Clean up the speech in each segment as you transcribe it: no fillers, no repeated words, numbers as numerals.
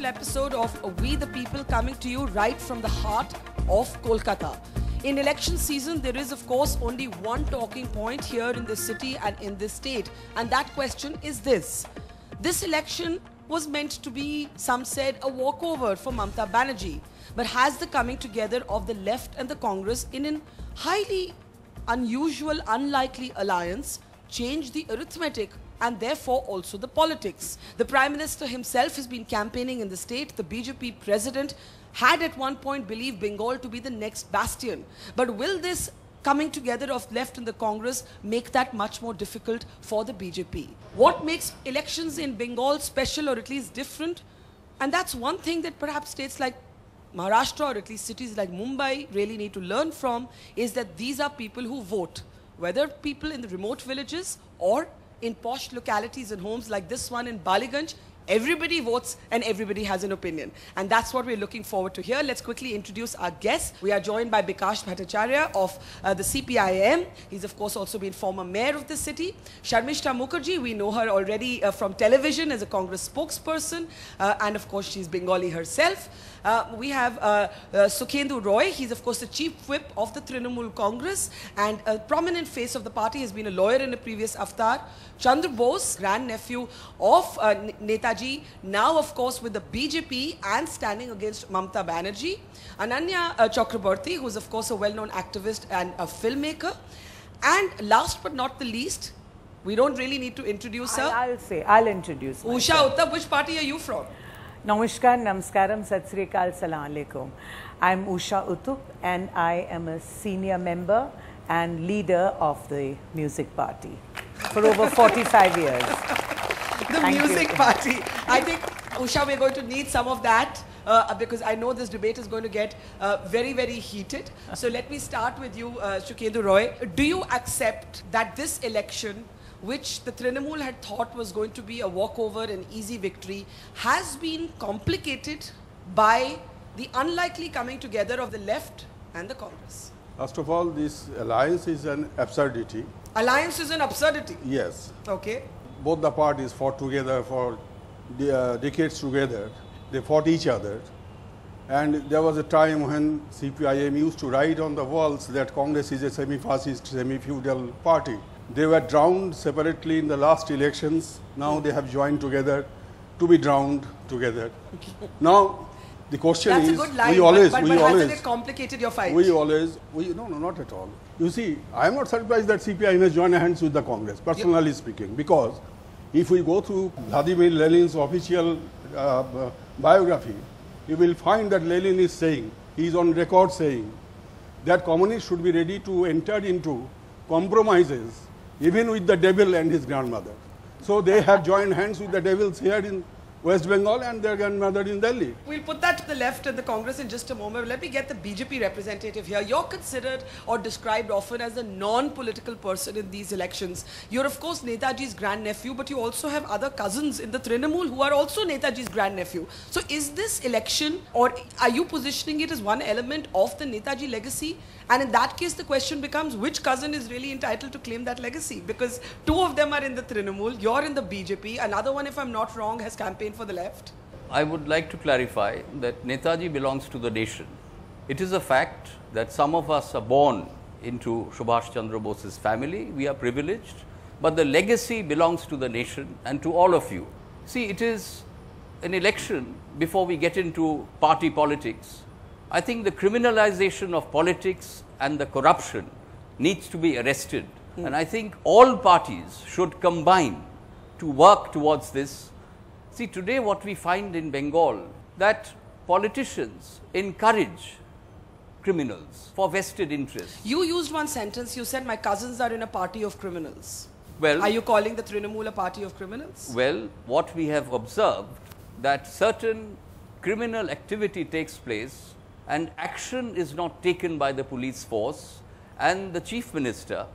special episode of We the People, coming to you right from the heart of Kolkata. In election season, there is of course only one talking point here in this city and in this state, and that question is this. This election was meant to be, some said, a walkover for Mamata Banerjee, but has the coming together of the left and the Congress in a highly unusual, unlikely alliance changed the arithmetic and therefore also the politics? The Prime Minister himself has been campaigning in the state. The BJP president had at one point believed Bengal to be the next bastion. But will this coming together of left and the Congress make that much more difficult for the BJP? What makes elections in Bengal special, or at least different? And that's one thing that perhaps states like Maharashtra, or at least cities like Mumbai, really need to learn from, is that these are people who vote, whether people in the remote villages or in posh localities and homes like this one in Baliganj. Everybody votes and everybody has an opinion. And that's what we're looking forward to here. Let's quickly introduce our guests. We are joined by Bikash Bhattacharya of the CPIM. He's of course also been former mayor of the city. Sharmishta Mukherjee, we know her already from television as a Congress spokesperson. And of course she's Bengali herself. We have Sukhendu Roy. He's of course the chief whip of the Trinamool Congress and a prominent face of the party, has been a lawyer in a previous avatar. Chandra Bose, grandnephew of Netaji, now of course with the BJP and standing against Mamata Banerjee. Ananya Chakraborty, who is of course a well-known activist and a filmmaker. And last but not the least, we don't really need to introduce her. I'll introduce myself. Usha Uttab, which party are you from? Namaskar, Namaskaram, Sat Sri Akal, Salam Alaikum. I'm Usha Uttup and I am a senior member and leader of the music party for over 45 years. The music party. I think, Usha, we're going to need some of that because I know this debate is going to get very, very heated. So let me start with you, Sukhendu Roy. Do you accept that this election, which the Trinamool had thought was going to be a walkover and easy victory, has been complicated by the unlikely coming together of the left and the Congress? First of all, this alliance is an absurdity. Alliance is an absurdity? Yes. Okay. Both the parties fought together for decades together. They fought each other. And there was a time when CPIM used to write on the walls that Congress is a semi-fascist, semi-feudal party. They were drowned separately in the last elections. Now they have joined together to be drowned together. Now the question is, a good line, but hasn't it complicated your fight? No, not at all. You see, I am not surprised that CPIM has joined hands with the Congress, personally speaking, because if we go through Vladimir Lenin's official biography, you will find that Lenin is saying, he is on record saying, that communists should be ready to enter into compromises even with the devil and his grandmother. So they have joined hands with the devils here in West Bengal and their grandmother in Delhi. We'll put that to the left and the Congress in just a moment. Let me get the BJP representative here. You're considered or described often as a non-political person in these elections. You're of course Netaji's grandnephew, but you also have other cousins in the Trinamool who are also Netaji's grandnephew. So is this election, or are you positioning it as one element of the Netaji legacy? And in that case, the question becomes, which cousin is really entitled to claim that legacy? Because two of them are in the Trinamool, you're in the BJP, another one, if I'm not wrong, has campaigned for the left. I would like to clarify that Netaji belongs to the nation. It is a fact that some of us are born into Subhash Chandra Bose's family. We are privileged, but the legacy belongs to the nation and to all of you. See, it is an election before we get into party politics. I think the criminalization of politics and the corruption needs to be arrested. And I think all parties should combine to work towards this. See, today what we find in Bengal, that politicians encourage criminals for vested interests. You used one sentence, you said, my cousins are in a party of criminals. Well, are you calling the Trinamool a party of criminals? Well, what we have observed, that certain criminal activity takes place and action is not taken by the police force, and the Chief Minister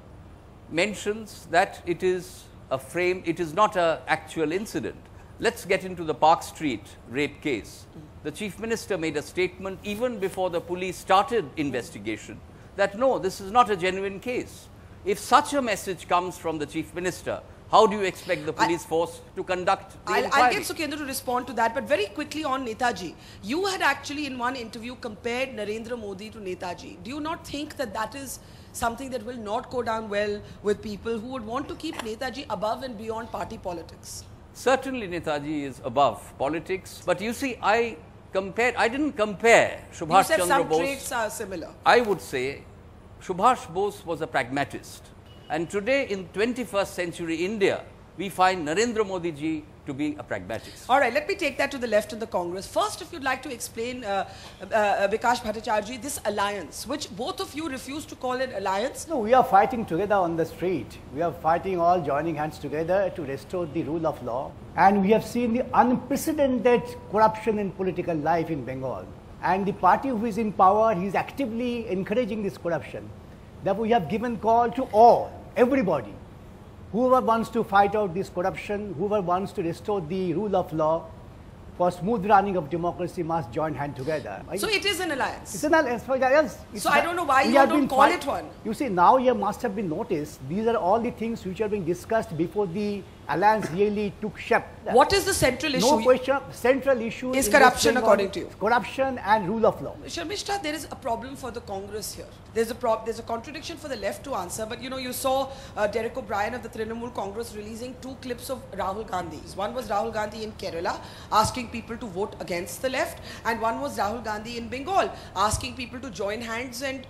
mentions that it is a frame, it is not an actual incident. Let's get into the Park Street rape case. The Chief Minister made a statement even before the police started investigation that no, this is not a genuine case. If such a message comes from the Chief Minister, how do you expect the police force to conduct the inquiry? I'll get Sukhendra to respond to that, but very quickly on Netaji. You had actually in one interview compared Narendra Modi to Netaji. Do you not think that that is something that will not go down well with people who would want to keep Netaji above and beyond party politics? Certainly Netaji is above politics, but you see, I didn't compare Subhash Chandra Bose. You said some traits are similar. I would say Subhash Bose was a pragmatist. And today in 21st century India, we find Narendra Modi ji to be a pragmatist. All right, let me take that to the left in the Congress. First, if you'd like to explain, Vikash Bhattacharya, this alliance, which both of you refuse to call an alliance. No, we are fighting together on the street. We are fighting all joining hands together to restore the rule of law. And we have seen the unprecedented corruption in political life in Bengal. And the party who is in power, he is actively encouraging this corruption. Therefore, we have given call to all, everybody, whoever wants to fight out this corruption, whoever wants to restore the rule of law, for smooth running of democracy must join hand together. So it is an alliance? It's an alliance. Yes. So I don't know why you don't call it one. You see, now you must have been noticed, these are all the things which are being discussed before the alliance really took shape. What is the central issue? No question, central issue is corruption according to you. Corruption and rule of law. Sharmishta, there is a problem for the Congress here. There's a contradiction for the left to answer, but you know, you saw Derek O'Brien of the Trinamool Congress releasing 2 clips of Rahul Gandhi's. One was Rahul Gandhi in Kerala asking people to vote against the left, and one was Rahul Gandhi in Bengal asking people to join hands and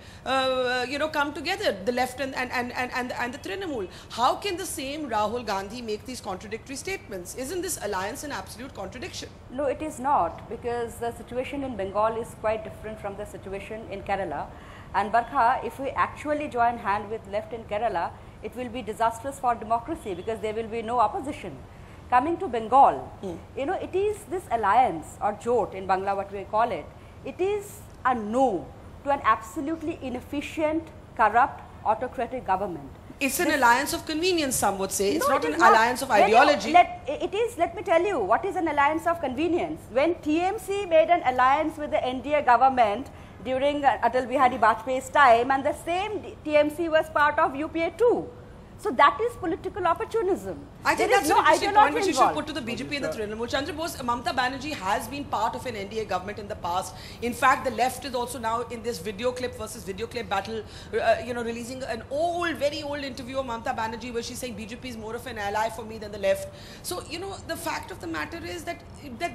you know, come together, the left and the Trinamool. How can the same Rahul Gandhi make these contradictory statements? Isn't this alliance an absolute contradiction? No, it is not, because the situation in Bengal is quite different from the situation in Kerala. And Barkha, if we actually join hand with left in Kerala, it will be disastrous for democracy because there will be no opposition. Coming to Bengal, you know, it is this alliance or jot in Bangla, what we call it, it is a no to an absolutely inefficient, corrupt, autocratic government. It's an alliance of convenience, some would say. It's not an alliance of ideology. Let me tell you, what is an alliance of convenience? When TMC made an alliance with the NDA government during Atal Bihari Vajpayee's time, and the same TMC was part of UPA too. So that is political opportunism. I think that's an interesting point which you should put to the BJP and the Trinamool. Chandra Bose, Mamata Banerjee has been part of an NDA government in the past. In fact, the left is also now in this video clip versus video clip battle, you know, releasing an old, very old interview of Mamata Banerjee where she's saying BJP is more of an ally for me than the left. So, you know, the fact of the matter is that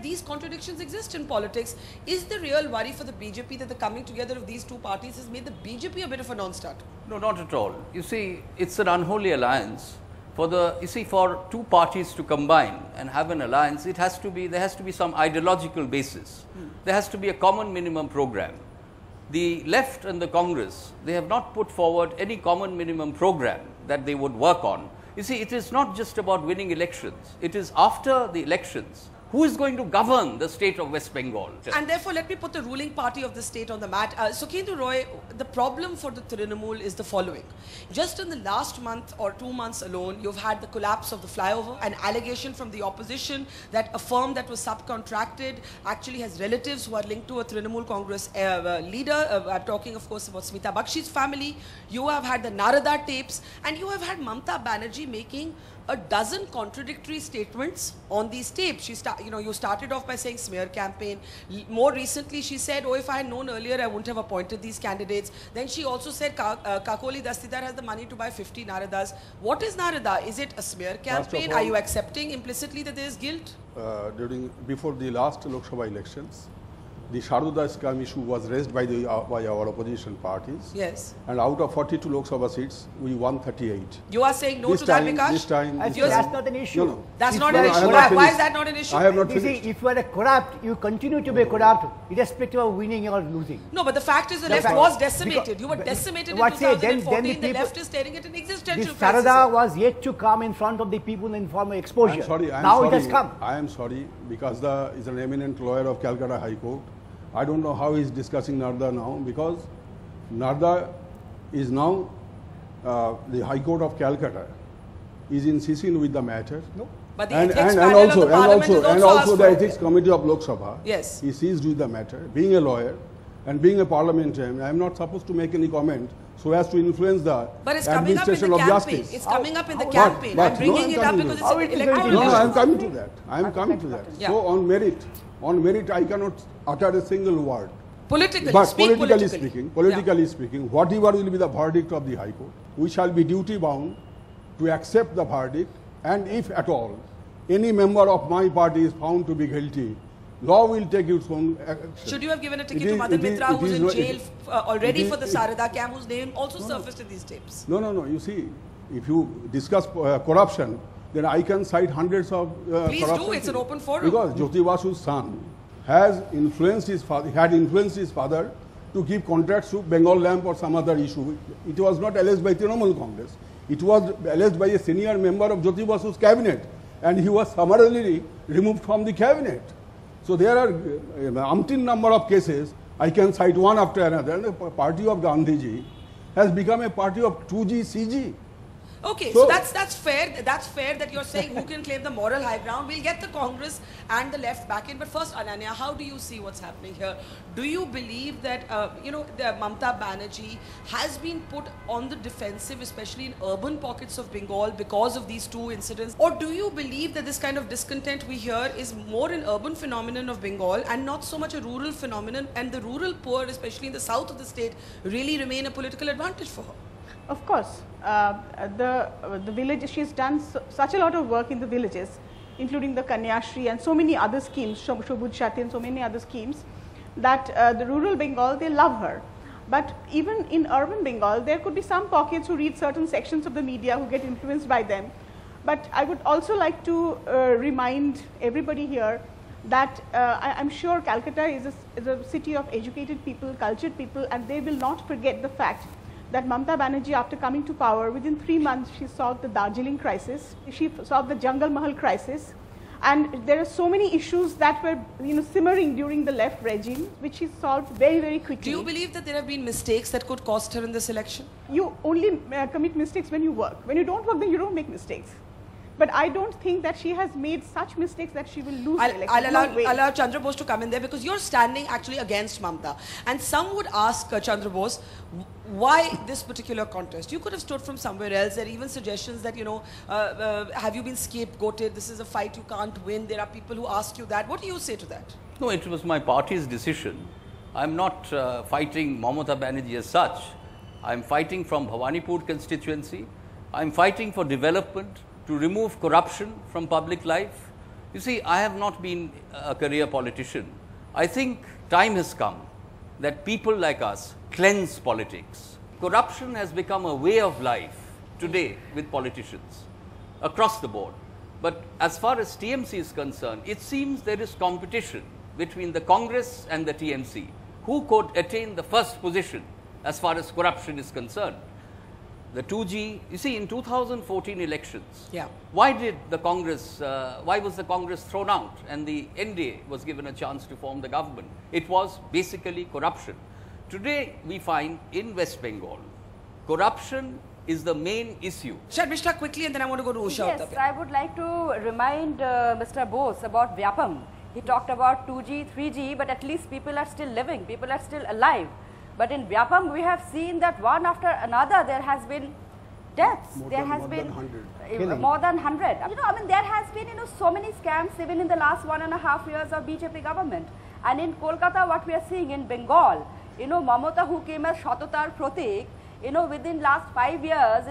these contradictions exist in politics. Is the real worry for the BJP that the coming together of these two parties has made the BJP a bit of a non-starter? No, not at all. You see, it's an unholy alliance. For two parties to combine and have an alliance, there has to be some ideological basis. There has to be a common minimum program. The left and the Congress, they have not put forward any common minimum program that they would work on. You see, it is not just about winning elections. It is after the elections. Who is going to govern the state of West Bengal? And therefore, let me put the ruling party of the state on the mat. Sukhendra Roy, the problem for the Trinamool is the following. Just in the last month or 2 months alone, you've had the collapse of the flyover, an allegation from the opposition that a firm that was subcontracted actually has relatives who are linked to a Trinamool Congress leader. I'm talking, of course, about Smita Bakshi's family. You have had the Narada tapes, and you have had Mamata Banerjee making a dozen contradictory statements on these tapes. You started off by saying smear campaign. More recently, she said, oh, if I had known earlier, I wouldn't have appointed these candidates. Then she also said, Kakoli Dastidar has the money to buy 50 Naradas. What is Narada? Is it a smear campaign? Are you accepting implicitly that there is guilt? Before the last Lok Sabha elections, the Saradha scam issue was raised by our opposition parties. Yes. And out of 42 Lok Sabha seats, we won 38. You are saying no to that, Vikash? That's not an issue. No. That's not an issue. Why is that not an issue? I have not finished. finished. See, if you are a corrupt, you continue to be corrupt, irrespective of winning or losing. No, but the fact is the left was decimated. You were decimated in 2014. The left is staring at an existential crisis. Saradha was yet to come in front of the people in form of exposure. Now it has come. I am sorry, because is an eminent lawyer of Calcutta High Court. I don't know how he is discussing Narada now, because Narada is now, the High Court of Calcutta is insisting with the matter. No. But the ethics panel of the parliament is also the ethics committee of Lok Sabha. Yes. He seized with the matter. Being a lawyer and being a parliamentarian, I am not supposed to make any comment so as to influence the But it's coming up in the administration of campaign. justice. It's coming up in the But- campaign. but I'm bringing no, it up I'm because it's coming an to that. electoral No, I am issue. coming to that. I am coming to that. Yeah. So on merit, I cannot utter a single word. Politically, But speak politically politically. speaking, whatever will be the verdict of the High Court, we shall be duty bound to accept the verdict, and if at all any member of my party is found to be guilty, law will take its own action. Should you have given a ticket It to is- Madan it is- Mitra, it who's is in no- jail already it is- for the it- Saradha camp, whose name also surfaced in these tapes? No. You see, if you discuss corruption, then I can cite hundreds of Please do. corruption It's an things. open forum. Because Jyoti Basu's son had influenced his father to give contracts to Bengal Lamp or some other issue. It was not alleged by Trinamool Congress. It was alleged by a senior member of Jyoti Basu's cabinet, and he was summarily removed from the cabinet. So there are umpteen number of cases. I can cite one after another. And the party of Gandhiji has become a party of 2G, CG. Okay, so So- that's fair. That's fair that you're saying who can claim the moral high ground. We'll get the Congress and the left back in. But first, Ananya, how do you see what's happening here? Do you believe that the Mamata Banerjee has been put on the defensive, especially in urban pockets of Bengal, because of these two incidents? Or do you believe that this kind of discontent we hear is more an urban phenomenon of Bengal and not so much a rural phenomenon, and the rural poor, especially in the south of the state, really remain a political advantage for her? Of course, the village, she's done such a lot of work in the villages, including the Kanyashri and so many other schemes, Shobud Shati and so many other schemes, that the rural Bengal, they love her. But even in urban Bengal, there could be some pockets who read certain sections of the media who get influenced by them. But I would also like to remind everybody here that I'm sure Calcutta is a city of educated people, cultured people, and they will not forget the fact that Mamata Banerjee, after coming to power, within 3 months, she solved the Darjeeling crisis, she solved the Jungle Mahal crisis, and there are so many issues that were simmering during the left regime, which she solved very, very quickly. Do you believe that there have been mistakes that could cost her in this election? You only commit mistakes when you work. When you don't work, then you don't make mistakes. But I don't think that she has made such mistakes that she will lose the election. I'll No way. allow Chandra Bose to come in there, because you're standing actually against Mamata. And some would ask Chandra Bose, why this particular contest? You could have stood from somewhere else. There are even suggestions that, have you been scapegoated? This is a fight you can't win. There are people who ask you that. What do you say to that? No, it was my party's decision. I'm not fighting Mamata Banerjee as such. I'm fighting from Bhawanipur constituency. I'm fighting for development, to remove corruption from public life. You see, I have not been a career politician. I think time has come that people like us cleanse politics. Corruption has become a way of life today with politicians across the board. But as far as TMC is concerned, it seems there is competition between the Congress and the TMC. Who could attain the first position as far as corruption is concerned? The 2G, you see, in 2014 elections, why was the Congress thrown out and the NDA was given a chance to form the government? It was basically corruption. Today, we find in West Bengal, corruption is the main issue. Sharmishta, quickly, and then I want to go to Usha. Yes, I would like to remind Mr. Bose about Vyapam. He talked about 2G, 3G, but at least people are still living, people are still alive. But in Vyapam, we have seen that one after another, there has been deaths. There has been more than 100. There has been, so many scams even in the last 1.5 years of BJP government. And in Kolkata, what we are seeing in Bengal, Mamata, who came as Shatatar Pratik, within last 5 years,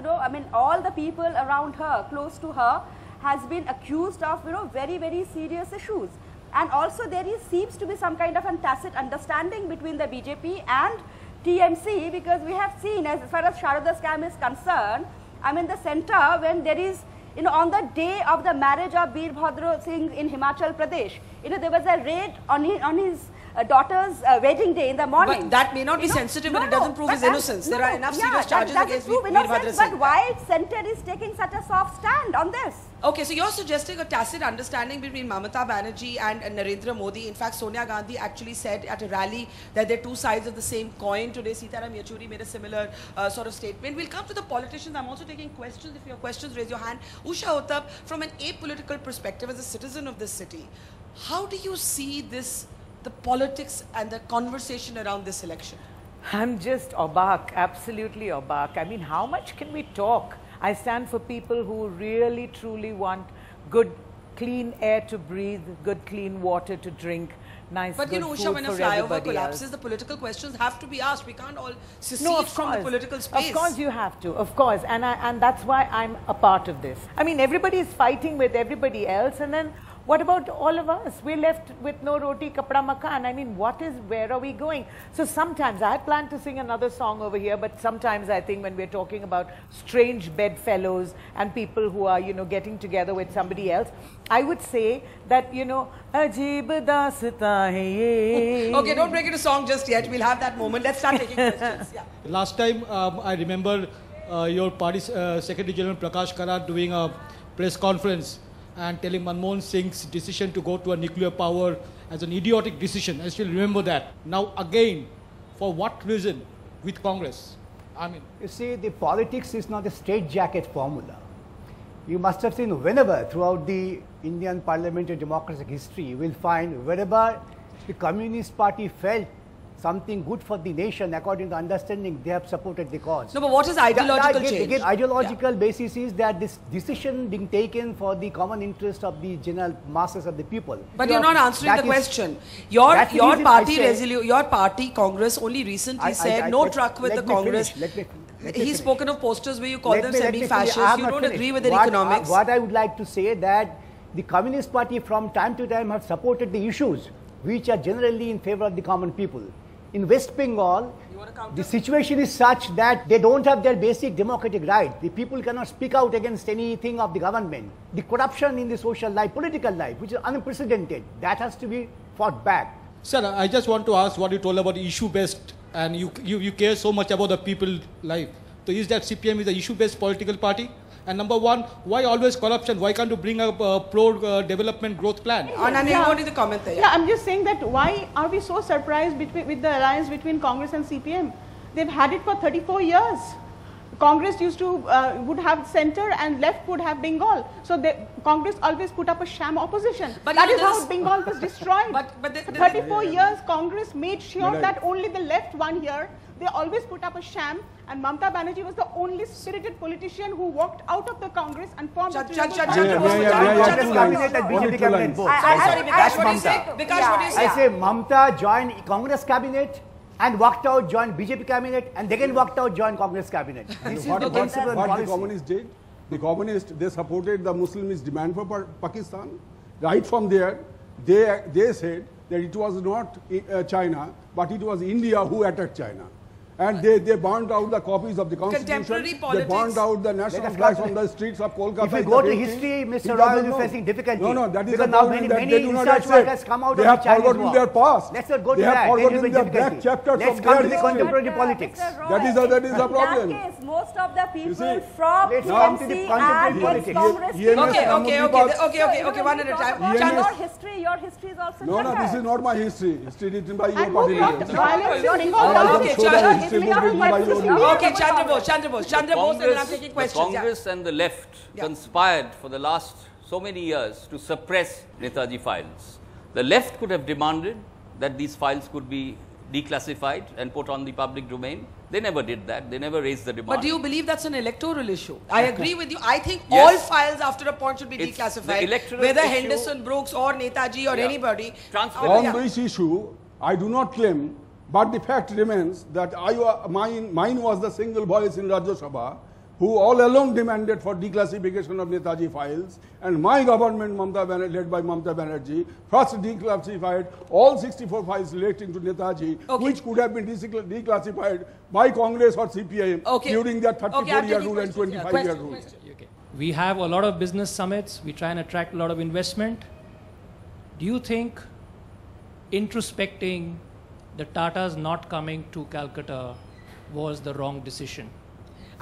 all the people around her, close to her, has been accused of, very, very serious issues. And also there seems to be some kind of a tacit understanding between the BJP and TMC, because we have seen, as far as Saradha scam is concerned, the center, when there is, on the day of the marriage of Veerbhadra Singh in Himachal Pradesh, there was a raid on his daughter's wedding day in the morning. But that may not be sensitive, but it doesn't prove his innocence. There are enough serious charges against Veerbhadra Singh. But why center is taking such a soft stand on this? Okay, so you're suggesting a tacit understanding between Mamata Banerjee and Narendra Modi. In fact, Sonia Gandhi actually said at a rally that they're two sides of the same coin. Today, Sitaram Yechuri made a similar sort of statement. We'll come to the politicians. I'm also taking questions. If you have questions, raise your hand. Usha Uthup, from an apolitical perspective, as a citizen of this city, how do you see the politics and the conversation around this election? I'm just abak, absolutely abak. I mean, how much can we talk? I stand for people who really, truly want good, clean air to breathe, good, clean water to drink, nice, but good you know, Usha, food when a for flyover everybody collapses, else. the political questions have to be asked. We can't all secede No, of from the course. political space. Of course you have to, of course. And that's why I'm a part of this. I mean, everybody is fighting with everybody else, and then what about all of us? We're left with no roti, kapda, makan. I mean, where are we going? So sometimes, I had planned to sing another song over here, but sometimes I think when we're talking about strange bedfellows and people who are, you know, getting together with somebody else, I would say that, you know, Ajeeb daastaan hai ye. Okay, don't break it a song just yet. We'll have that moment. Let's start taking questions. Yeah. Last time, I remember your party Secretary General Prakash Karat doing a press conference and telling Manmohan Singh's decision to go to a nuclear power as an idiotic decision. I still remember that. Now again, for what reason with Congress? I mean, you see, the politics is not a straitjacket formula. You must have seen whenever throughout the Indian parliamentary democratic history, you will find wherever the Communist Party felt something good for the nation according to understanding, they have supported the cause. No, but what is ideological change? Again, ideological basis is that this decision being taken for the common interest of the general masses of the people. But you're not answering the question. Your party, Congress, only recently said no truck with the Congress. He's spoken of posters where you call them semi-fascist. You don't agree with their economics. What I would like to say that the Communist Party from time to time have supported the issues which are generally in favor of the common people. In West Bengal, the situation is such that they don't have their basic democratic right. The people cannot speak out against anything of the government. The corruption in the social life, political life, which is unprecedented, that has to be fought back. sir, I just want to ask what you told about issue-based, and you care so much about the people's life. So is that CPM is an issue-based political party? And number one, why always corruption? Why can't you bring up a pro-development growth plan? Yeah, I'm just saying that why are we so surprised with the alliance between Congress and CPM? They've had it for 34 years. Congress used to would have center and left would have Bengal. So Congress always put up a sham opposition. But that is how Bengal was destroyed. For 34 years, Congress made sure that only the left won here. They always put up a sham, and Mamata Banerjee was the only spirited politician who walked out of the Congress and formed the cabinet and BJP cabinet both. Vikas, what do you say? Vikas, what do you say? I say Mamata joined Congress cabinet and walked out, joined BJP cabinet, and again walked out, joined Congress cabinet. This is the principle and policy. What the communists did? The communists, they supported the Muslims' demand for Pakistan. Right from there, they said that it was not China, but it was India who attacked China. And they burned out the copies of the Constitution. They burned out the national flags on the streets of Kolkata. If you go to history, Mr. Rao will be facing difficulty. No, that is because now many research work has come out of the Chinese war. They have forgotten their past. Let's not go to they that. Have forgotten their black chapters Let's of come their to the contemporary politics. That is a problem. In that case, most of the people see, from let's come to the TMC contemporary and politics. Congress. Okay, one at a time. Your history is also No, this is not my history. History written by your party leaders. Okay, Chandra Bose, and then I'm taking questions. Congress and the left conspired for the last so many years to suppress Netaji files. The left could have demanded that these files could be declassified and put on the public domain. They never did that. They never raised the demand. But do you believe that's an electoral issue? I agree with you. I think all files after a point should be declassified. Whether Henderson, Brooks or Netaji or anybody. On this issue, I do not claim, but the fact remains that mine was the single voice in Rajya Sabha who all along demanded for declassification of Netaji files, and my government, led by Mamata Banerjee, first declassified all 64 files relating to Netaji, which could have been declassified by Congress or CPIM during their 34-year rule and 25-year rule. We have a lot of business summits. We try and attract a lot of investment. Do you think introspecting the Tatas not coming to Calcutta was the wrong decision?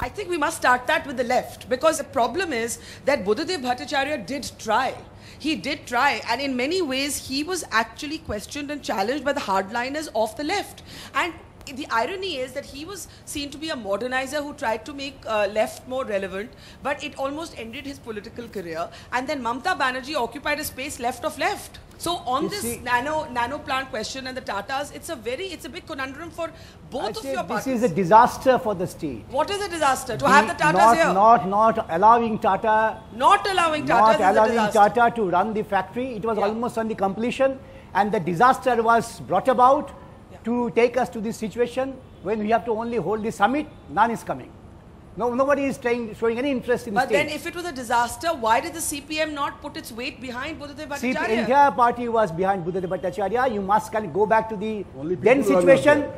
I think we must start that with the left, because the problem is that Buddhadev Bhattacharya did try. He did try, and in many ways he was actually questioned and challenged by the hardliners of the left. And the irony is that he was seen to be a modernizer who tried to make left more relevant, but it almost ended his political career. And then Mamata Banerjee occupied a space left of left. So on this nano plant question and the Tatas, it's a big conundrum for both of your parties. This is a disaster for the state. What is a disaster? To have the Tatas here? Not allowing Tata. Not allowing Tata to run the factory. It was almost on the completion, and the disaster was brought about to take us to this situation when we have to only hold the summit. None is coming. Nobody is showing any interest in the state. But then if it was a disaster, why did the CPM not put its weight behind Buddhadev Bhattacharya? The entire party was behind Buddhadev Bhattacharya. You must go back to the then situation.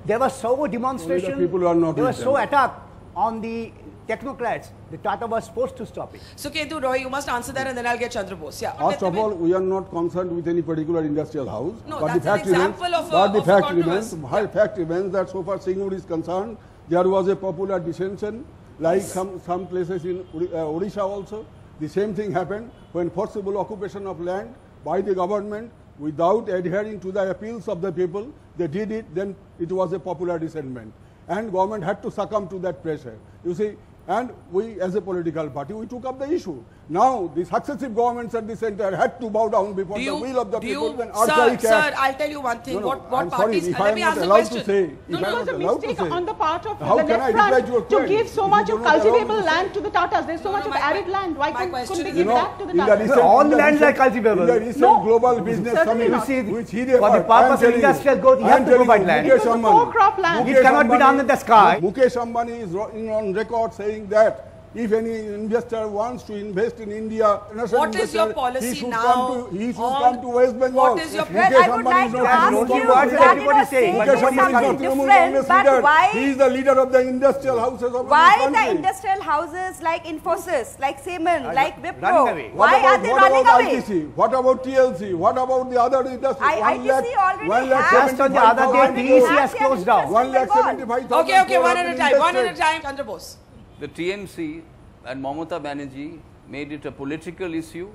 There was so demonstration. There was so attack on the technocrats. The Tata was supposed to stop it. So Ketu Roy, you must answer that and then I'll get Chandra Bose. Yeah. First of all, we are not concerned with any particular industrial house. No, but that's the fact an example of a fact remains that so far Singur is concerned, there was a popular dissension, like some places in Odisha also. The same thing happened when forcible occupation of land by the government without adhering to the appeals of the people. They did it, then it was a popular dissentment. And government had to succumb to that pressure. You see, and we as a political party, we took up the issue. Now, the successive governments at the center had to bow down before the will of the people. Sir, I'll tell you one thing. What parties... Let me ask the question. It was a mistake on the part of the left front to give so much of cultivable land to the Tatas. There's so much of arid land. Why couldn't they give that to the Tatas? All lands are cultivable. In the recent global business summit, which he for the purpose of industrial growth, he has to provide land. It was a four-crop land. It cannot be done in the sky. Mukesh Ambani is on record saying that if any investor wants to invest in India, what is your policy now? He should come to West Bengal. What is your policy? I would like to ask you that you are saying something different, but why? He is the leader of the industrial houses of the country. Why the industrial houses like Infosys, like Siemens, like Wipro? Why are they running away? ITC? What about TLC? What about the other industries? ITC already has. On the other day, DEC has closed down. 1,75,000. Okay, one at a time. Chandra Bose. The TMC and Mamata Banerjee made it a political issue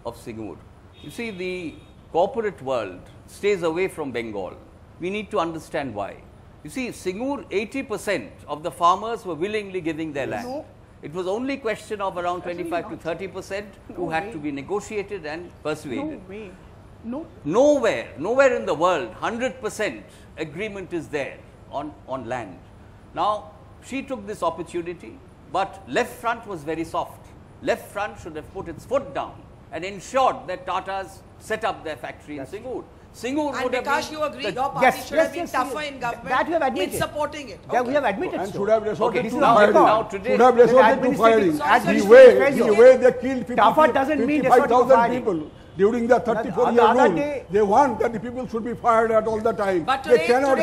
of Singur. You see, the corporate world stays away from Bengal. We need to understand why. You see, Singur, 80% of the farmers were willingly giving their land. No. It was only question of around 25 to 30% who had to be negotiated and persuaded. No way. No. Nowhere in the world, 100% agreement is there on land. Now, she took this opportunity, but left front was very soft. Left front should have put its foot down and ensured that Tatas set up their factory in Singur. Singur and would have Prakash, been... you agree, your party should have been tougher in government. That we have admitted. In supporting it. Yeah, we have admitted. And should have resorted to firing. Now today, should have resorted to firing. The way they killed 55,000 people during the 34-year rule. They want that the people should be fired at all the time. But today, they cannot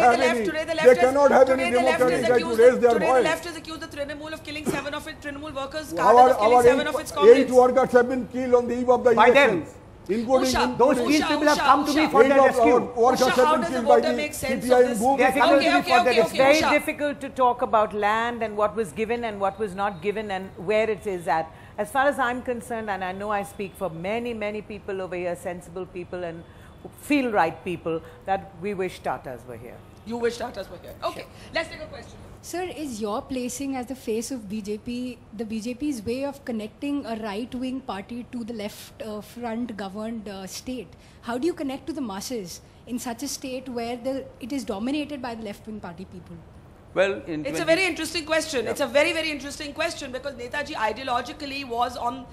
have any democratic right to raise their voice. Today the left has accused the Trinamool of killing 7 of its Trinamool workers, of killing 7 of its comrades. 8 workers have been killed on the eve of the elections. Those people have come to me for their rescue. How does the voter make sense of this? It's very difficult to talk about land and what was given and what was not given and where it is at. As far as I'm concerned, and I know I speak for many, many people over here, sensible people and feel right people, that we wish Tatas were here. You wish Tatas were here. Okay, let's take a question. Sir, is your placing as the face of BJP, the BJP's way of connecting a right-wing party to the left front governed state? How do you connect to the masses in such a state where it is dominated by the left-wing party people? Well, it's a very interesting question. Yeah. It's a very, very interesting question because Netaji ideologically was on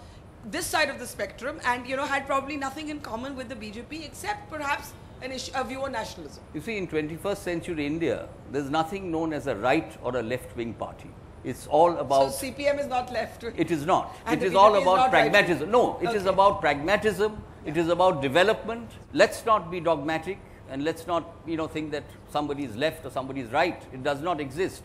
this side of the spectrum and, you know, had probably nothing in common with the BJP except perhaps a view on nationalism. You see, in 21st century India, there's nothing known as a right or a left-wing party. It's all about... So CPM is not left. It is not. And it is all about pragmatism. Right. No, it is about pragmatism. Yeah. It is about development. Let's not be dogmatic. And let's not, think that somebody is left or somebody is right. It does not exist.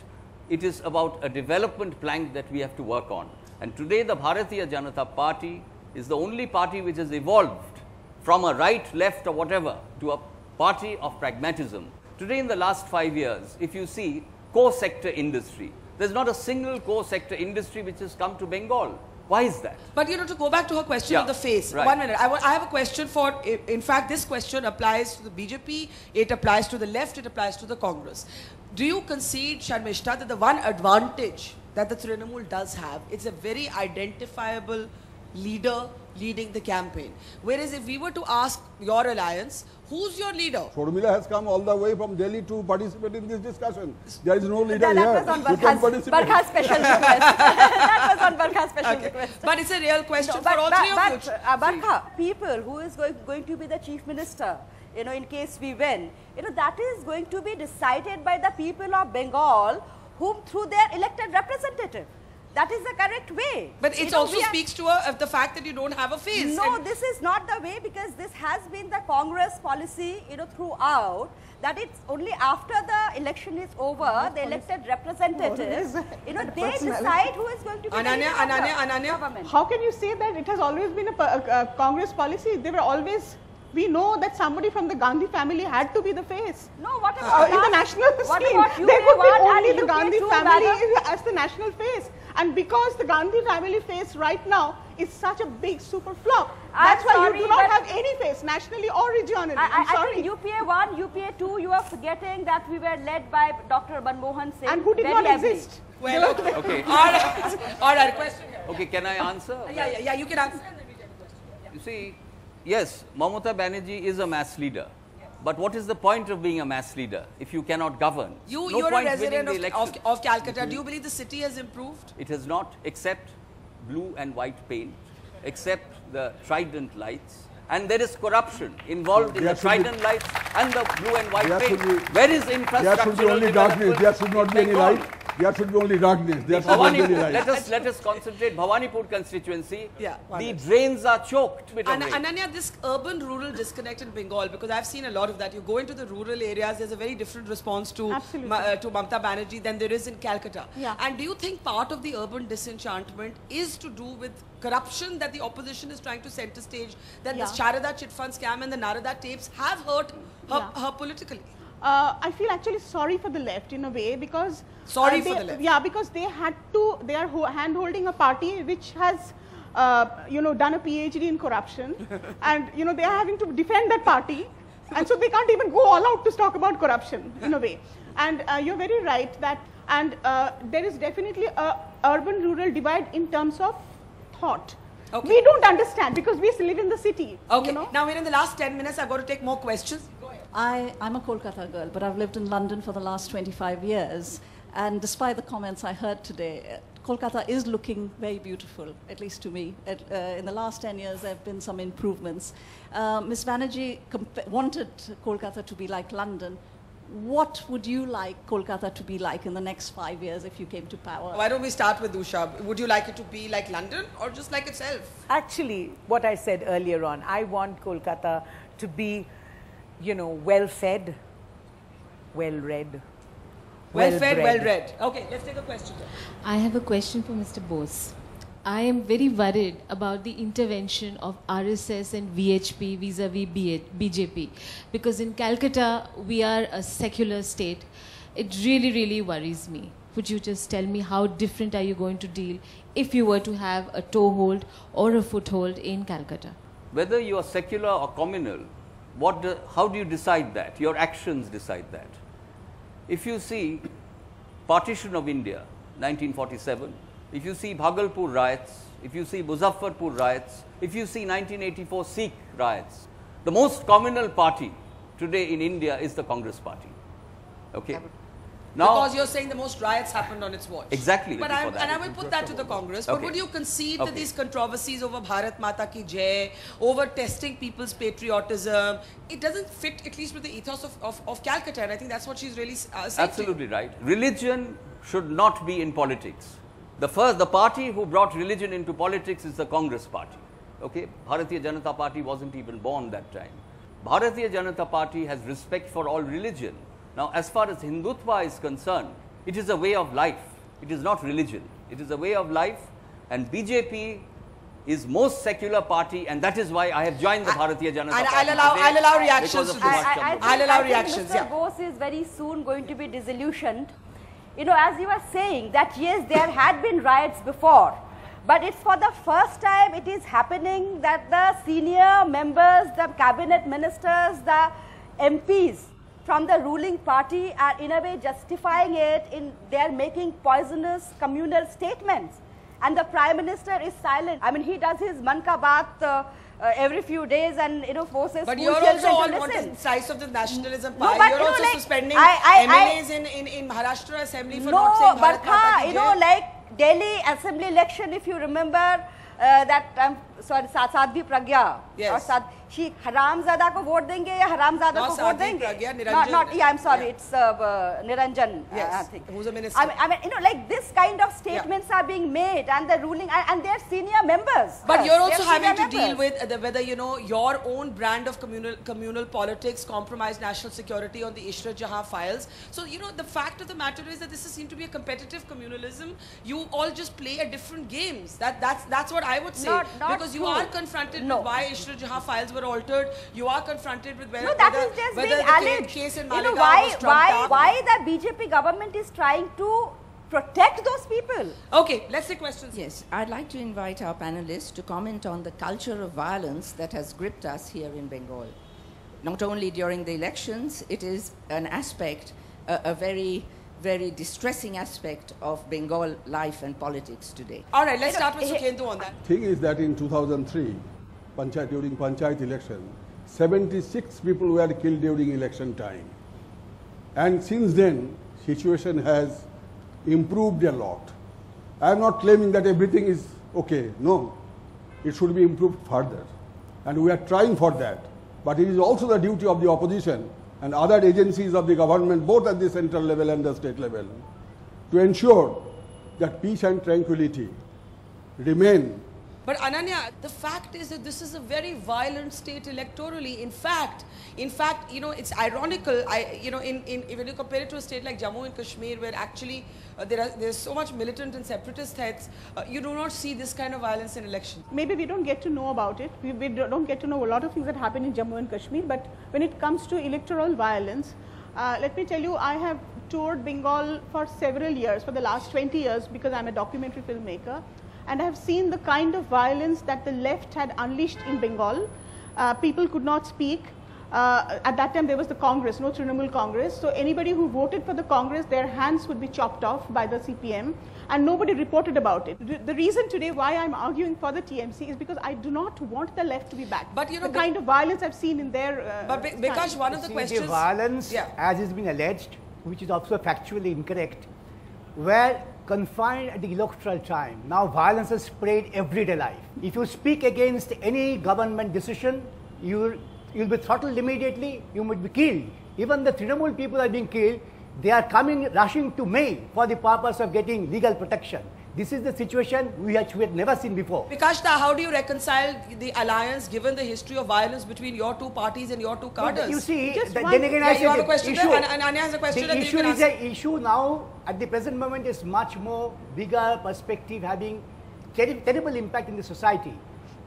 It is about a development plank that we have to work on. And today the Bharatiya Janata Party is the only party which has evolved from a right, left or whatever to a party of pragmatism. Today in the last 5 years, if you see core sector industry, there's not a single core sector industry which has come to Bengal. Why is that? But you know, to go back to her question of the face, right. 1 minute. I have a question for, in fact, this question applies to the BJP, it applies to the left, it applies to the Congress. Do you concede, Sharmishta, that the one advantage that the Trinamool does have, it's a very identifiable leader leading the campaign? Whereas if we were to ask your alliance, who's your leader? Formula has come all the way from Delhi to participate in this discussion. There is no leader That here. was on You can participate. Barkha's special request. That was on Barkha's special request. But it's a real question for all three of you. Barkha, people who is going to be the chief minister, you know, in case we win, you know, that is going to be decided by the people of Bengal, whom through their elected representative. That is the correct way. But it also speaks to the fact that you don't have a face. No, this is not the way, because this has been the Congress policy, you know, throughout, that it's only after the election is over, the elected representatives, you know, they decide who is going to be Ananya, government. How can you say that it has always been a Congress policy? They were always, we know that somebody from the Gandhi family had to be the face. No, what about in the national scheme, there could be only the Gandhi family as the national face. And because the Gandhi family face right now is such a big super flop, that's why you do not have any face, nationally or regionally. I think UPA 1, UPA 2, you are forgetting that we were led by Dr. Manmohan Singh. And who did not exist. Well, okay. All right, question. Okay, can I answer? Yeah, you can answer. You see, yes, Mamata Banerjee is a mass leader. But what is the point of being a mass leader if you cannot govern? You're a resident of Calcutta. Do you believe the city has improved? It has not, except blue and white paint, except the trident lights. And there is corruption involved in the trident lights and the blue and white paint. Where is infrastructure? There should be only darkness. There should not be any light. There should be only darkness. There should not be any light. Let us concentrate. Bhawanipur constituency. The drains are choked with rain. Ananya, this urban-rural disconnect in Bengal, because I've seen a lot of that. You go into the rural areas, there's a very different response to Mamata Banerjee than there is in Calcutta. And do you think part of the urban disenchantment is to do with corruption that the opposition is trying to center stage, that the Saradha chit fund scam and the Narada tapes have hurt her politically? I feel actually sorry for the left in a way, because for the left. Yeah, because they are hand holding a party which has done a PhD in corruption, and they are having to defend that party, and so they can't even go all out to talk about corruption in a way. And you're very right that, and there is definitely a urban-rural divide in terms of thought. Okay. We don't understand because we live in the city. Okay. Now we're in the last 10 minutes. I've got to take more questions. Go ahead. I'm a Kolkata girl, but I've lived in London for the last 25 years. And despite the comments I heard today, Kolkata is looking very beautiful, at least to me. In the last 10 years, there have been some improvements. Ms. Banerjee wanted Kolkata to be like London. What would you like Kolkata to be like in the next 5 years if you came to power? Why don't we start with Usha? Would you like it to be like London or just like itself? Actually, what I said earlier on, I want Kolkata to be, well-fed, well-read. Well-fed, well-read. Okay, let's take a question. I have a question for Mr. Bose. I am very worried about the intervention of RSS and VHP vis-a-vis BJP, because in Calcutta we are a secular state. It really, really worries me. Would you just tell me how different are you going to deal if you were to have a toehold or a foothold in Calcutta? Whether you are secular or communal, how do you decide that? Your actions decide that. If you see partition of India, 1947, if you see Bhagalpur riots, if you see Muzaffarpur riots, if you see 1984 Sikh riots, the most communal party today in India is the Congress party. Okay. Now, because you're saying the most riots happened on its watch. Exactly. But I will put that to the Congress. But would you concede that these controversies over Bharat Mata Ki Jai, over testing people's patriotism, it doesn't fit at least with the ethos of Calcutta, and I think that's what she's really saying. Absolutely right. Religion should not be in politics. The party who brought religion into politics is the Congress party. Okay, Bharatiya Janata Party wasn't even born that time. Bharatiya Janata Party has respect for all religion. Now, as far as Hindutva is concerned, it is a way of life. It is not religion. It is a way of life, and BJP is most secular party, and that is why I have joined the Bharatiya Janata Party. I'll allow reactions to this. I'll allow reactions. Mr. Bose is very soon going to be disillusioned. As you were saying that yes, there had been riots before, But it's for the first time it is happening that the senior members, the cabinet ministers, the MPs from the ruling party are in a way justifying it in they're making poisonous communal statements. And the Prime Minister is silent. I mean, he does his man ka baat every few days and, you know, forces but school you're children also to on one listen. slice of the nationalism No, pie. but, You're you know, also like, suspending I- MLAs in Maharashtra Assembly for No, not saying Bharat Barkha, Mata Ki you know, Jai. like Delhi Assembly election, if you remember, Sadhvi Pragya. Yes. Or she Haramzada ko vote denge ya Haramzada Not ko vote Sadhvi denge? Pragya, Niranjan. Yeah, I'm sorry, it's Niranjan. Yes, I think. who's a minister. I mean, you know, like this kind of statements are being made, and the ruling, and they're senior members. But you're also They're having senior to deal members. with whether, you know, your own brand of communal politics compromise national security on the Ishrat Jahan files. So, you know, the fact of the matter is that this is seen to be a competitive communalism. You all just play a different games. That's what I would say. Not because you true. are confronted with why Ishrat Jahan files were altered. You are confronted with whether, No, that is just whether being the alleged. case in You Maligaon know, was trumped up. why the BJP government is trying to protect those people? Okay, let's take questions. Yes, I'd like to invite our panelists to comment on the culture of violence that has gripped us here in Bengal. Not only during the elections, it is an aspect, a very, very distressing aspect of Bengal life and politics today. All right, let's start with Sukhendu on that. Thing is that in 2003, during Panchayat election, 76 people were killed during election time. And since then, situation has improved a lot. I am not claiming that everything is okay. No, it should be improved further. And we are trying for that. But it is also the duty of the opposition and other agencies of the government, both at the central level and the state level, to ensure that peace and tranquility remain. But Ananya, the fact is that this is a very violent state electorally. In fact, you know, it's ironical. You know, when you compare it to a state like Jammu and Kashmir, where actually there's so much militant and separatist threats, you do not see this kind of violence in elections. Maybe we don't get to know about it. We don't get to know a lot of things that happen in Jammu and Kashmir. But when it comes to electoral violence, let me tell you, I have toured Bengal for several years, for the last 20 years, because I'm a documentary filmmaker. And I have seen the kind of violence that the left had unleashed in Bengal. People could not speak. At that time, there was the Congress, no Trinamool Congress. So anybody who voted for the Congress, their hands would be chopped off by the CPM, and nobody reported about it. The reason today why I'm arguing for the TMC is because I do not want the left to be back. But you know, the kind of violence I've seen in their because one of the questions, the violence, as has been alleged, which is also factually incorrect, were confined at the electoral time. Now violence has spread everyday life. If you speak against any government decision, you'll be throttled immediately, you might be killed. Even the Trinamool people are being killed. They are rushing to May for the purpose of getting legal protection. This is the situation we had never seen before. Vikashta, how do you reconcile the alliance given the history of violence between your two parties and your two cadres? You see, then again I say you have a question issue, there, and Anya has a question. The issue is an issue now, at the present moment, is much more bigger perspective, having terrible impact in the society.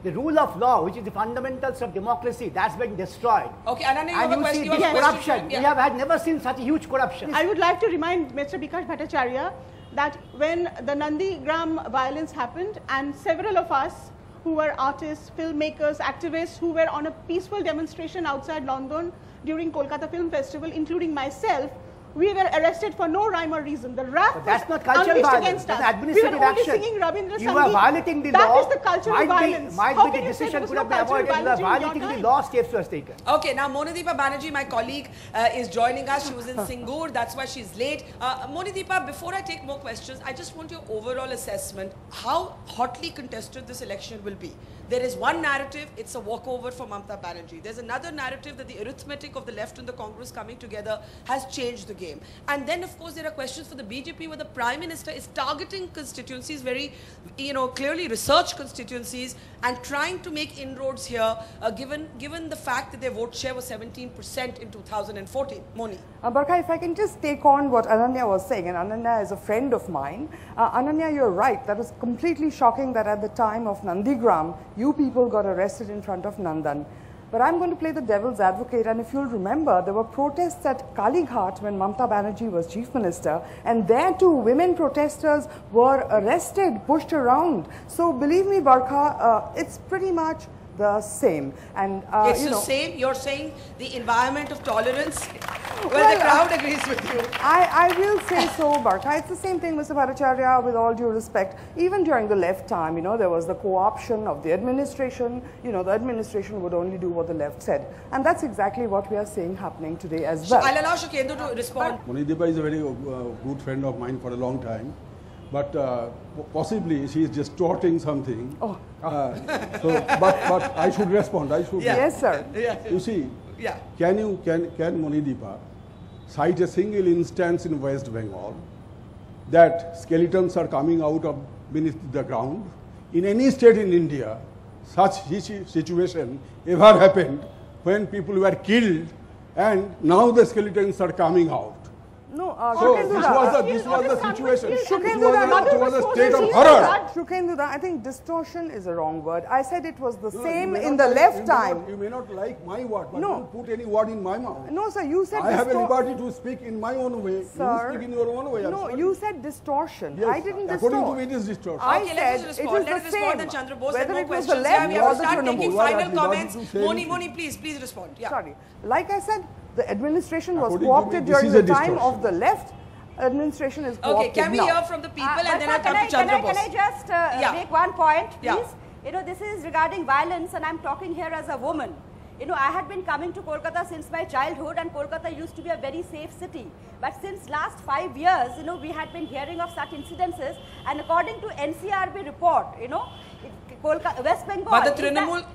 The rule of law, which is the fundamentals of democracy, that's been destroyed. Okay, Ananya, you have a question. And you see this corruption. We have never seen such a huge corruption. I would like to remind Mr. Bikash Bhattacharya that when the Nandigram violence happened, and several of us who were artists, filmmakers, activists who were on a peaceful demonstration outside London during Kolkata Film Festival, including myself, we were arrested for no rhyme or reason. The wrath was that's not cultural unleashed violence. against us. That's administrative we were only action. singing Rabindra You Sangeet. are violating the That law. is the cultural violence. Might How be can the you say decision there was could no have been cultural avoided. You are violence during your violating the time? law steps was taken. Okay, now Monideepa Banerjee, my colleague, is joining us. She was in Singur, that's why she's late. Monideepa, before I take more questions, I just want your overall assessment. How hotly contested this election will be? There is one narrative, it's a walkover for Mamata Banerjee. There's another narrative that the arithmetic of the left and the Congress coming together has changed the game. And then, of course, there are questions for the BJP where the Prime Minister is targeting constituencies, very, clearly researched constituencies, and trying to make inroads here, given the fact that their vote share was 17% in 2014. Moni. Barkha, if I can just take on what Ananya was saying, and Ananya is a friend of mine. Ananya, you're right. That was completely shocking that at the time of Nandigram, you people got arrested in front of Nandan. But I'm going to play the devil's advocate, and if you'll remember, there were protests at Kalighat when Mamata Banerjee was Chief Minister, and there too women protesters were arrested, pushed around. So believe me, Barkha, it's pretty much the same. And it's the same. You're saying the environment of tolerance. Well, the crowd agrees with you. I will say so, Barkha. It's the same thing, Mr. Bhattacharya, with all due respect. Even during the left time, there was the co-option of the administration. The administration would only do what the left said. And that's exactly what we are seeing happening today as well. I'll allow Shukendra to respond. Monideepa is a very good friend of mine for a long time. But possibly she is distorting something. Oh. But I should respond. Yes, sir. You see, can Monideepa cite a single instance in West Bengal that skeletons are coming out of beneath the ground? In any state in India, such situation ever happened when people were killed and now the skeletons are coming out? No, so this was the situation. It was a state of horror. Shukendra, I think distortion is a wrong word. I said it was the same in the left time. You may not like my word, but don't put any word in my mouth. No, sir, you said I have a liberty to speak in my own way. Sir, you speak in your own way. No, you said distortion. Yes, I didn't distort. According to me, it is distortion. I said it is the same. Then Chandra Bose, Whether more it was questions. the left We or have to the start taking Trinamool. final comments. Moni, please respond. Sorry. Like I said, the administration was co-opted during the time of the left. Administration is co-opted. Okay, can we hear from the people and then I'll come to Chandra Bose? Can I just make one point, please? Yeah. This is regarding violence, and I'm talking here as a woman. I had been coming to Kolkata since my childhood, and Kolkata used to be a very safe city. But since last 5 years, we had been hearing of such incidences, and according to NCRB report, West Bengal. But the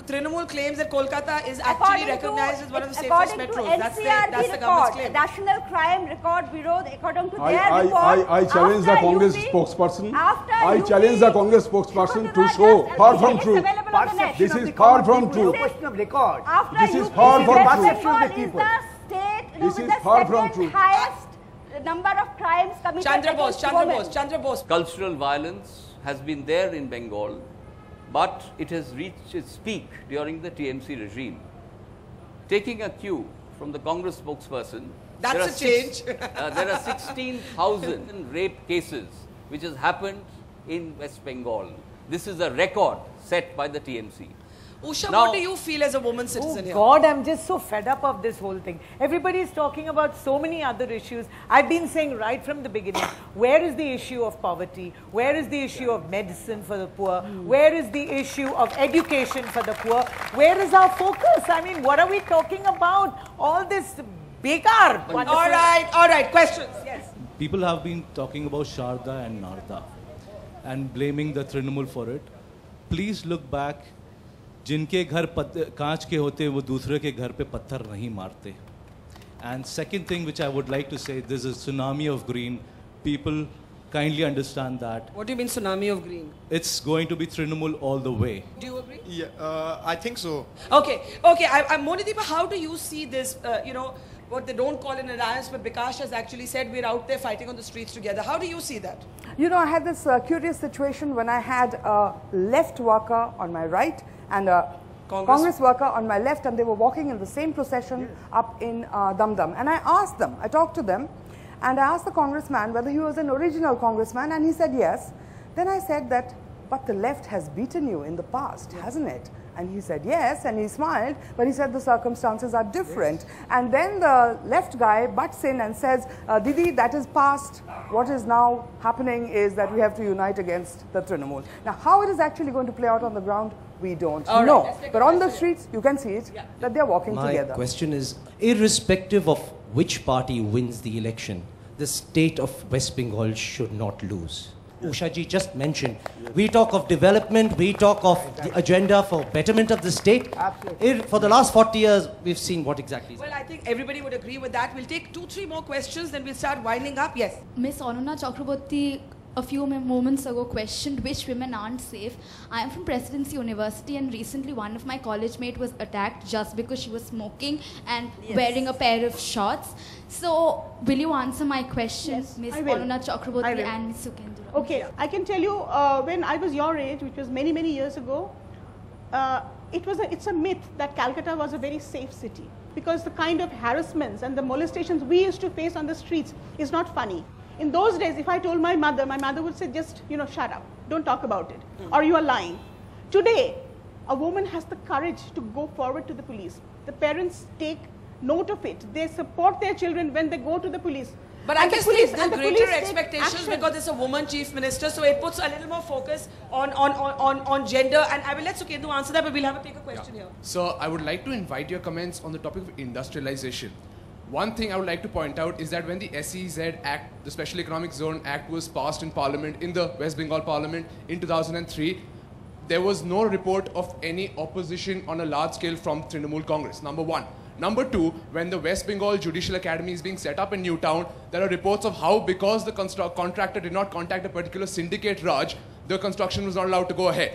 Trinamool claims that Kolkata is actually recognized as one of the safest metros. That's the government's claim. National Crime Record Bureau, according to their report. I challenge the Congress spokesperson. I challenge the Congress spokesperson to show far from truth. This is far from truth. This is far from truth. This is far from truth. Highest number of crimes committed Chandra Bose. Cultural violence has been there in Bengal, but it has reached its peak during the TMC regime. Taking a cue from the Congress spokesperson, that's a change. There are 16,000 rape cases which has happened in West Bengal. This is a record set by the TMC. Usha, what do you feel as a woman citizen here? God, I'm just so fed up of this whole thing. Everybody is talking about so many other issues. I've been saying right from the beginning, where is the issue of poverty? Where is the issue of medicine for the poor? Where is the issue of education for the poor? Where is our focus? I mean, what are we talking about? All this bekar. All right, questions. Yes. People have been talking about Saradha and Narada and blaming the Trinamool for it. Please look back. जिनके घर कांच के होते वो दूसरे के घर पे पत्थर नहीं मारते. And second thing which I would like to say, there's a tsunami of green. People kindly understand that. What do you mean tsunami of green? It's going to be Trinamool all the way. Do you agree? Yeah, I think so. Okay. Monideepa, how do you see this, what they don't call an alliance, but Bikash has actually said we're out there fighting on the streets together. How do you see that? I had this curious situation when I had a left worker on my right and a Congress worker on my left, and they were walking in the same procession up in Dum Dum. And I asked them, I talked to them, and I asked the congressman whether he was an original congressman, and he said yes. Then I said that, but the left has beaten you in the past, hasn't it? And he said yes, and he smiled, but he said the circumstances are different. And then the left guy butts in and says, Didi, that is past. What is now happening is that we have to unite against the Trinamool. Now, how it is actually going to play out on the ground, we don't know. But on the streets, you can see it, that they are walking together. My question is, irrespective of which party wins the election, the state of West Bengal should not lose. Usha ji just mentioned, we talk of development, we talk of the agenda for betterment of the state. Absolutely. For the last 40 years, we've seen what exactly is. Well, I think everybody would agree with that. We'll take 2-3 more questions, then we'll start winding up. Yes. Miss Anuna Chakraborty a few moments ago questioned which women aren't safe. I am from Presidency University, and recently one of my college mates was attacked just because she was smoking and wearing a pair of shorts. So, will you answer my question, Miss Anuna Chakraborty and Miss Sukendra? Okay, I can tell you when I was your age, which was many, many years ago, it's a myth that Calcutta was a very safe city, because the kind of harassments and the molestations we used to face on the streets is not funny. In those days, if I told my mother would say, just, shut up, don't talk about it, or you are lying. Today, a woman has the courage to go forward to the police. The parents take note of it. They support their children when they go to the police. But I guess there's greater expectations because it's a woman chief minister, so it puts a little more focus on gender. And I will let Sukhendu answer that, but we'll take a question here. So I would like to invite your comments on the topic of industrialization. One thing I would like to point out is that when the SEZ Act, the Special Economic Zone Act, was passed in Parliament, in the West Bengal Parliament in 2003, there was no report of any opposition on a large scale from Trinamool Congress, number one. Number two, when the West Bengal Judicial Academy is being set up in Newtown, there are reports of how, because the contractor did not contact a particular syndicate, Raj, the construction was not allowed to go ahead.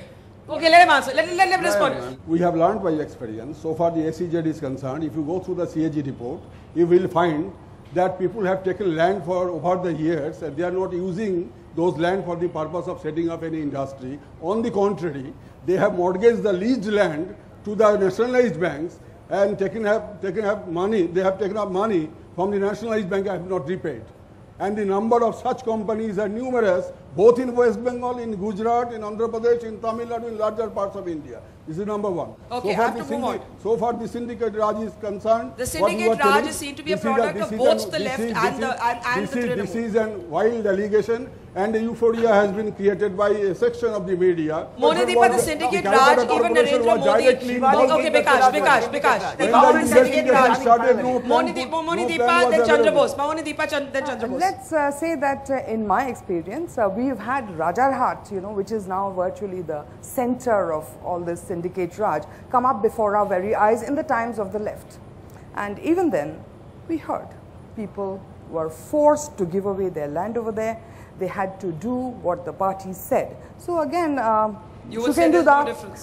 Okay, let him answer. Let him respond. We have learned by experience. So far the SEZ is concerned, if you go through the CAG report, you will find that people have taken land for over the years and they are not using those land for the purpose of setting up any industry. On the contrary, they have mortgaged the leased land to the nationalized banks and taken up money from the nationalized bank and have not repaid. And the number of such companies are numerous, both in West Bengal, in Gujarat, in Andhra Pradesh, in Tamil Nadu, in larger parts of India. This is number one. Okay, so far the syndicate Raj is concerned. The syndicate Raj is seen to be a product of both the left and the Trinamool. This is a wild allegation, and a euphoria has been created by a section of the media. Monideepa, the syndicate Raj, even Narendra Modi. Okay, Bikash. The syndicate Raj. Monideepa, then Chandra Bose. Monideepa, then Chandra Bose. Let's say that in my experience, we've had Rajarhat, which is now virtually the center of all this syndicate Raj, come up before our very eyes in the times of the left. And even then, we heard people were forced to give away their land over there. They had to do what the party said. So again, Sukhendu,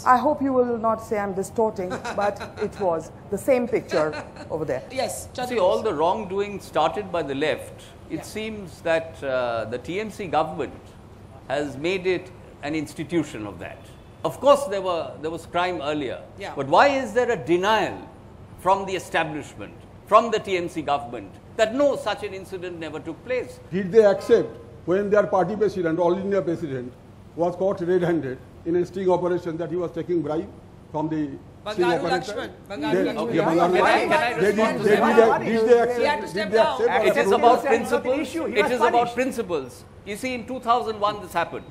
I hope you will not say I'm distorting, but it was the same picture over there. Yes. See, all the wrongdoing started by the left. It seems that the TMC government has made it an institution of that. Of course, there was crime earlier, but why is there a denial from the establishment, from the TMC government, that no such an incident never took place? Did they accept when their party president, All India president, was caught red-handed in a sting operation that he was taking bribe from the sting operator? It is about principles. It is about principles. You see, in 2001 this happened,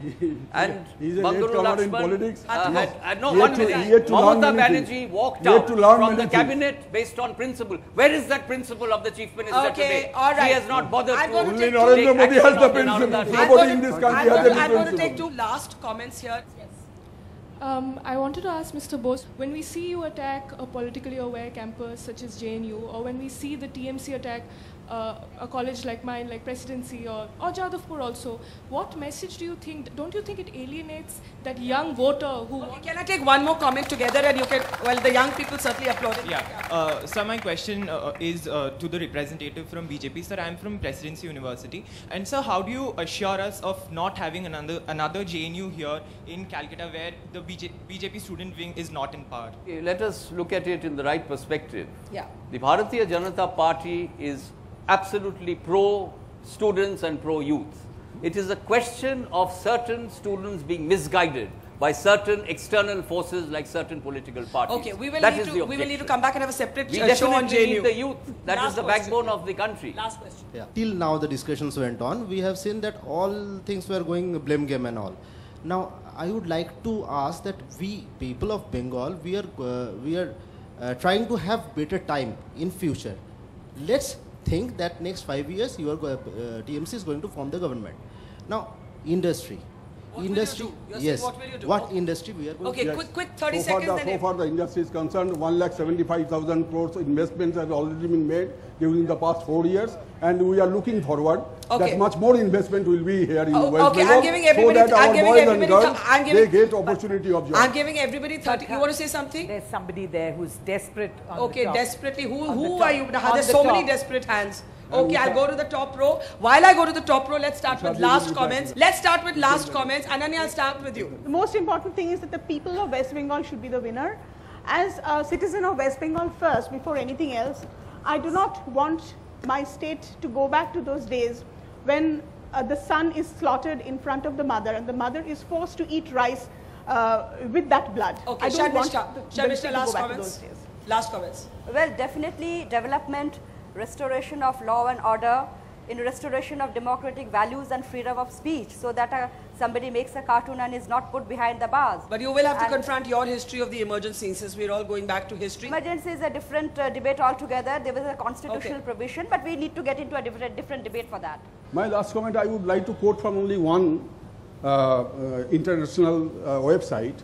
and Bangaru Lakshman had no 1 minute. Mamata Banerjee walked out from the cabinet based on principle. Where is that principle of the chief minister today? All right. He has not bothered to Only Narendra Modi has the principle. Nobody in this country has the principle. I'm going to take two last comments here. I wanted to ask Mr. Bose, when we see you attack a politically aware campus such as JNU, or when we see the TMC attack a college like mine, like Presidency or Jadavpur also, what message do you think, don't you think it alienates that young voter who... Can I take one more comment together and you can, well, the young people certainly applauded. Yeah, sir, my question is to the representative from BJP. Sir, I am from Presidency University. And sir, how do you assure us of not having another JNU here in Calcutta where the BJP student wing is not in power? Okay, let us look at it in the right perspective. Yeah. The Bharatiya Janata Party is absolutely pro-students and pro-youth. It is a question of certain students being misguided by certain external forces like certain political parties. Okay, we will need to come back and have a separate show on JNU. We need the youth. That is the backbone of the country. Last question. Yeah. Till now the discussions went on. We have seen that all things were going blame game and all. Now, I would like to ask that we, people of Bengal, we are trying to have better time in future. Let's think that next 5 years TMC is going to form the government. Now, industry. What industry we are going to do? Okay, quick 30 seconds. So far the industry is concerned, 1,75,000 crores investments have already been made during the past 4 years, and we are looking forward that much more investment will be here in West Bengal, I'm giving everybody, so that our boys and girls, they get opportunity of jobs. I'm giving everybody 30. You want to say something? There's somebody there who's desperate on Okay, the top. desperately. Who are you? There's so many desperate hands. Okay, I'll go to the top row. While I go to the top row, let's start with last comments. Let's start with last comments. Ananya, I'll start with you. The most important thing is that the people of West Bengal should be the winner. As a citizen of West Bengal first, before anything else, I do not want my state to go back to those days when the son is slaughtered in front of the mother and the mother is forced to eat rice with that blood. Okay, I don't want Sharmishta, last comments? Last comments. Well, definitely development, restoration of law and order, in restoration of democratic values and freedom of speech, so that somebody makes a cartoon and is not put behind the bars. But you will have to confront your history of the emergency, since we're all going back to history. Emergency is a different debate altogether. There was a constitutional provision, but we need to get into a different debate for that. My last comment, I would like to quote from only one international website,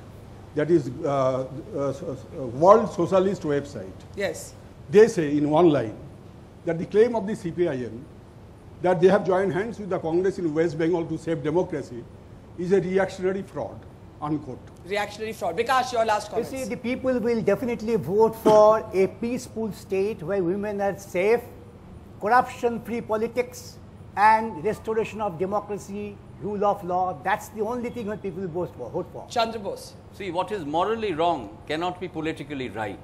that is World Socialist website. Yes. They say in one line that the claim of the CPIM that they have joined hands with the Congress in West Bengal to save democracy is a reactionary fraud, unquote. Reactionary fraud. Bikash, your last comments. You see, the people will definitely vote for a peaceful state where women are safe, corruption-free politics, and restoration of democracy, rule of law. That's the only thing that people will vote for. Chandra Bose. See, what is morally wrong cannot be politically right.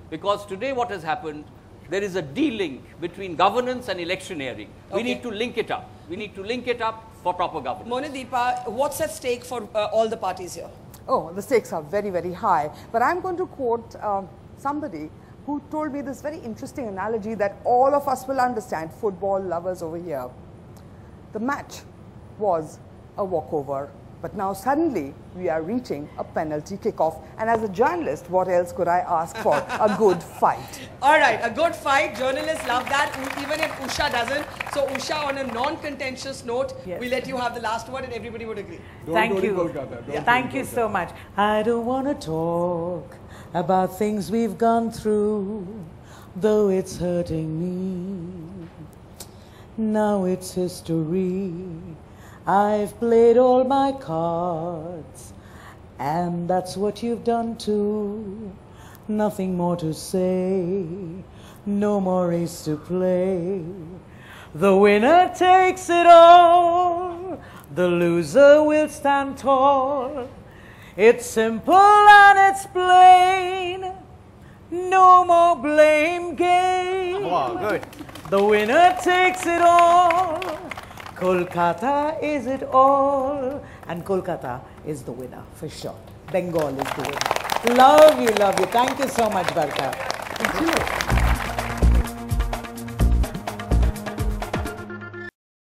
Because today what has happened, there is a de-link between governance and electioneering. We need to link it up. We need to link it up for proper governance. Monideepa, what's at stake for all the parties here? Oh, the stakes are very, very high. But I'm going to quote somebody who told me this very interesting analogy that all of us will understand, football lovers over here. The match was a walkover, but now suddenly we are reaching a penalty kickoff. And as a journalist, what else could I ask for? A good fight. All right, a good fight. Journalists love that, even if Usha doesn't. So Usha, on a non-contentious note, we let you have the last word and everybody would agree. Thank you. Thank you so much. I don't want to talk about things we've gone through, though it's hurting me. Now it's history. I've played all my cards, and that's what you've done too. Nothing more to say, no more race to play. The winner takes it all, the loser will stand tall. It's simple and it's plain, no more blame game. Wow, good. The winner takes it all. Kolkata is it all, and Kolkata is the winner for sure. Bengal is the winner. Love you, love you. Thank you so much, Barka. Thank you.